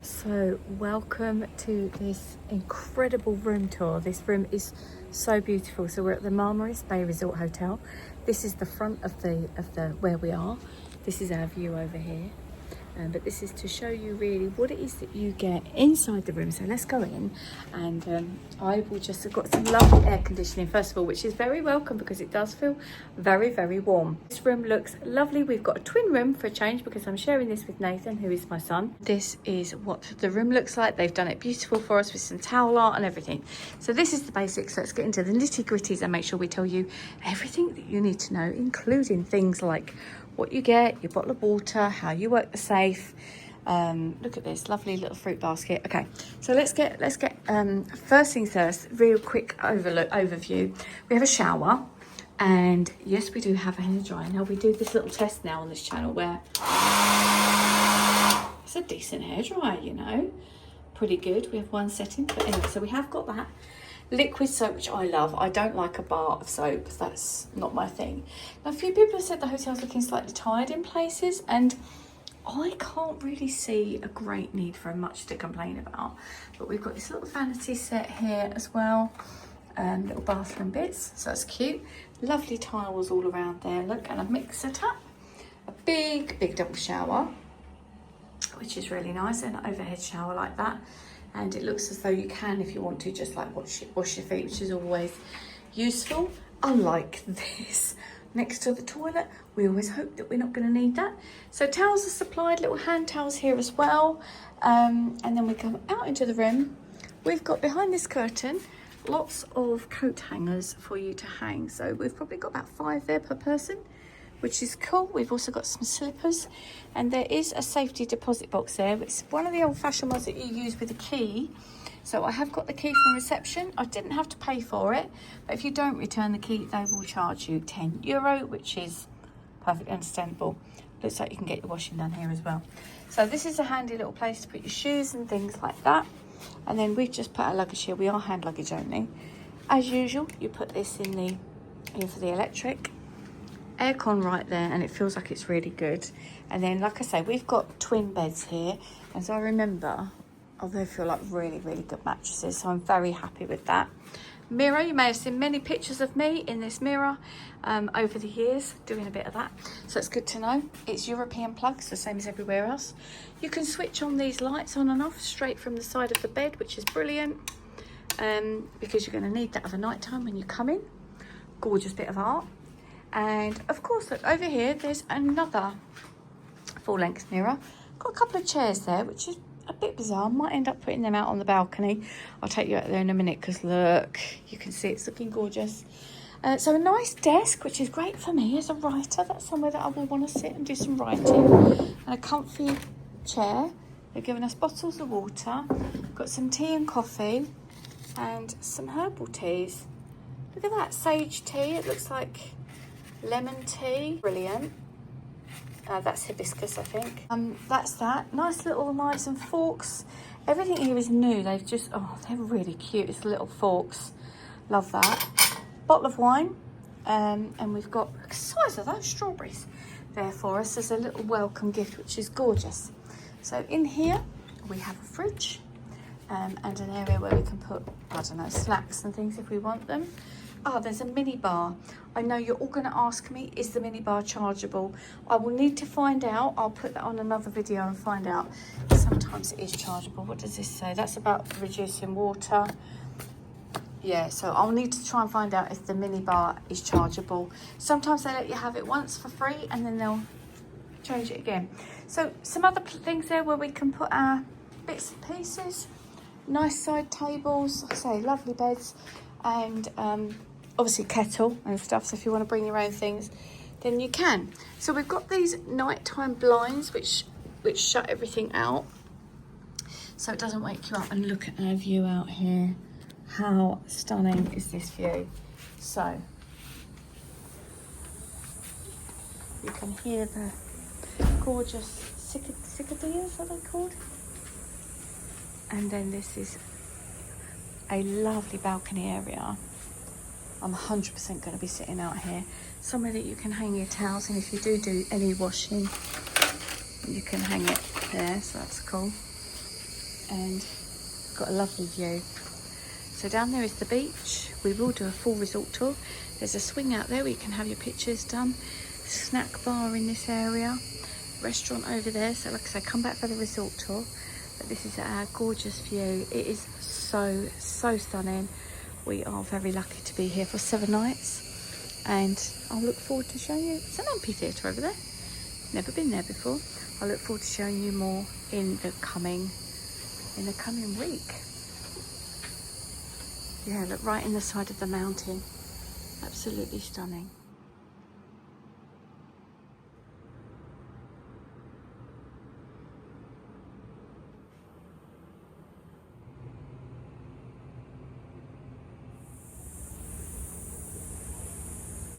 So welcome to this incredible room tour. This room is so beautiful. So we're at the Marmaris Bay Resort Hotel. This is the front of the where we are. This is our view over here. But this is to show you really what it is that you get inside the room. So let's go in, and I will just have got some lovely air conditioning first of all, which is very welcome because it does feel very, very warm. This room looks lovely. We've got a twin room for a change because I'm sharing this with Nathan, who is my son. This is what the room looks like. They've done it beautiful for us with some towel art and everything. So this is the basics. Let's get into the nitty gritties and make sure we tell you everything that you need to know, including things like what you get, your bottle of water, how you work the safe. Look at this lovely little fruit basket. Okay, so let's get first things first, real quick overview. We have a shower, and yes, we do have a hairdryer. Now we do this little test now on this channel where it's a decent hairdryer, you know, pretty good. We have one setting, but anyway, so we have got that. Liquid soap, which I love. I don't like a bar of soap. That's not my thing. Now, a few people have said the hotel's looking slightly tired in places, and I can't really see a great need for much to complain about. But we've got this little vanity set here as well. Little bathroom bits, so that's cute. Lovely tiles all around there. Look, and a mix set up. A big double shower, which is really nice. An overhead shower like that. And it looks as though you can, if you want to, just like wash your feet, which is always useful. Unlike this, next to the toilet, we always hope that we're not going to need that. So towels are supplied, little hand towels here as well. And then we come out into the room. We've got behind this curtain lots of coat hangers for you to hang. So we've probably got about 5 there per person, which is cool. We've also got some slippers, and there is a safety deposit box there. It's one of the old-fashioned ones that you use with a key. So I have got the key from reception. I didn't have to pay for it, but if you don't return the key, they will charge you €10, which is perfectly understandable. Looks like you can get your washing done here as well. So this is a handy little place to put your shoes and things like that. And then we've just put our luggage here. We are hand luggage only. As usual, you put this in for the electric. Aircon right there, and it feels like it's really good. And then, like I say, we've got twin beds here, as I remember. Oh, they feel like really good mattresses, so I'm very happy with that. Mirror, you may have seen many pictures of me in this mirror over the years, doing a bit of that, so it's good to know. It's European plugs, the same as everywhere else. You can switch on these lights on and off straight from the side of the bed, which is brilliant, because you're going to need that of a night time when you come in. Gorgeous bit of art. And of course, look, over here, there's another full-length mirror. Got a couple of chairs there, which is a bit bizarre. Might end up putting them out on the balcony. I'll take you out there in a minute because look, you can see it's looking gorgeous. So a nice desk, which is great for me as a writer. That's somewhere that I will want to sit and do some writing. And a comfy chair. They've given us bottles of water. Got some tea and coffee and some herbal teas. Look at that, sage tea. It looks like lemon tea, brilliant. That's hibiscus, I think. That's that. Nice little knives and forks. Everything here is new. They've just, oh, they're really cute. It's little forks. Love that. Bottle of wine. And we've got the size of those strawberries there for us as a little welcome gift, which is gorgeous. So in here, we have a fridge and an area where we can put, I don't know, snacks and things if we want them. Oh, there's a mini bar. I know you're all going to ask me, is the mini bar chargeable? I will need to find out. I'll put that on another video and find out. Sometimes it is chargeable. What does this say? That's about reducing water. Yeah, so I'll need to try and find out if the mini bar is chargeable. Sometimes they let you have it once for free and then they'll change it again. So some other things there where we can put our bits and pieces. Nice side tables. Like I say, lovely beds. And obviously kettle and stuff, so if you want to bring your own things then you can. So we've got these nighttime blinds which shut everything out so it doesn't wake you up. And look at our view out here. How stunning is this view? So you can hear the gorgeous cicadas, are they called? And then this is a lovely balcony area. I'm 100% going to be sitting out here, somewhere that you can hang your towels, and if you do any washing, you can hang it there, so that's cool. and got a lovely view. So down there is the beach. We will do a full resort tour. There's a swing out there where you can have your pictures done. Snack bar in this area. Restaurant over there. So like I say, come back for the resort tour. But this is our gorgeous view. It is so stunning. We are very lucky to be here for 7 nights. And I'll look forward to showing you. It's an amphitheatre over there. Never been there before. I look forward to showing you more in the coming week. Yeah, look, right in the side of the mountain. Absolutely stunning.